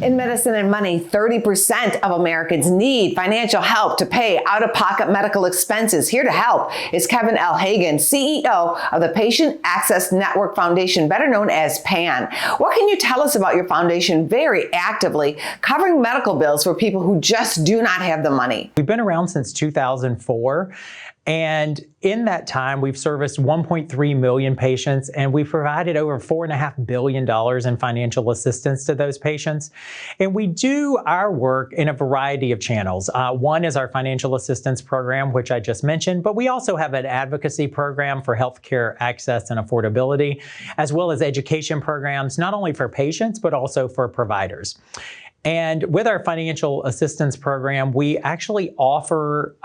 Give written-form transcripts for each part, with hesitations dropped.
In Medicine and Money, 30% of Americans need financial help to pay out-of-pocket medical expenses. Here to help is Kevin L. Hagan, CEO of the Patient Access Network Foundation, better known as PAN. What can you tell us about your foundation very actively covering medical bills for people who just do not have the money? We've been around since 2004. And in that time, we've serviced 1.3 million patients, and we've provided over $4.5 billion in financial assistance to those patients. And we do our work in a variety of channels. One is our financial assistance program, which I just mentioned, but we also have an advocacy program for healthcare access and affordability, as well as education programs, not only for patients, but also for providers. And with our financial assistance program, we actually offer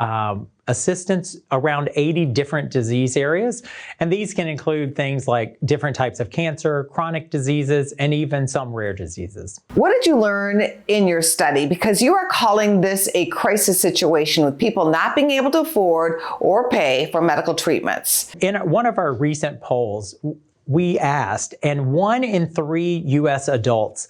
assistance around 80 different disease areas. And these can include things like different types of cancer, chronic diseases, and even some rare diseases. What did you learn in your study? Because you are calling this a crisis situation with people not being able to afford or pay for medical treatments. In one of our recent polls, we asked, and 1 in 3 U.S. adults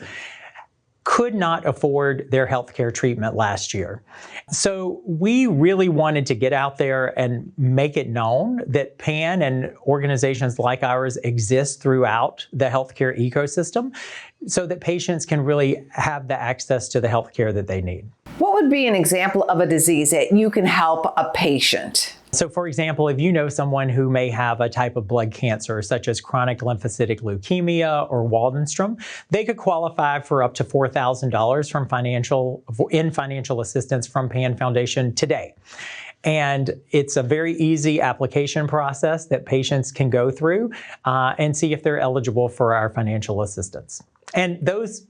could not afford their healthcare treatment last year. So we really wanted to get out there and make it known that PAN and organizations like ours exist throughout the healthcare ecosystem so that patients can really have the access to the healthcare that they need. What would be an example of a disease that you can help a patient? So for example, if you know someone who may have a type of blood cancer, such as chronic lymphocytic leukemia or Waldenstrom, they could qualify for up to $4,000 from financial assistance from PAN Foundation today. And it's a very easy application process that patients can go through and see if they're eligible for our financial assistance. And those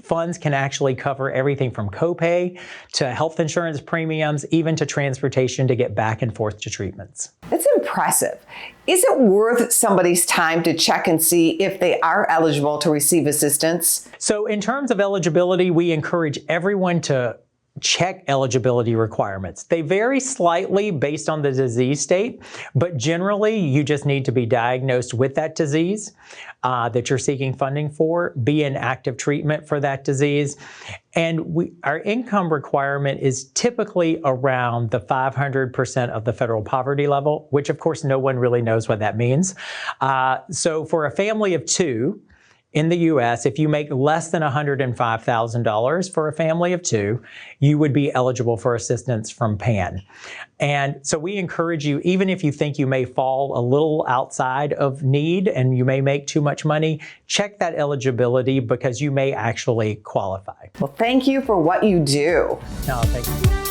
funds can actually cover everything from copay to health insurance premiums, even to transportation to get back and forth to treatments. That's impressive. Is it worth somebody's time to check and see if they are eligible to receive assistance? So in terms of eligibility, we encourage everyone to check eligibility requirements. They vary slightly based on the disease state, but generally you just need to be diagnosed with that disease that you're seeking funding for, be in active treatment for that disease. And our income requirement is typically around the 500% of the federal poverty level, which of course no one really knows what that means. So for a family of 2, in the U.S., if you make less than $105,000 for a family of 2, you would be eligible for assistance from PAN. And so we encourage you, even if you think you may fall a little outside of need and you may make too much money, check that eligibility because you may actually qualify. Well, thank you for what you do. No, thank you.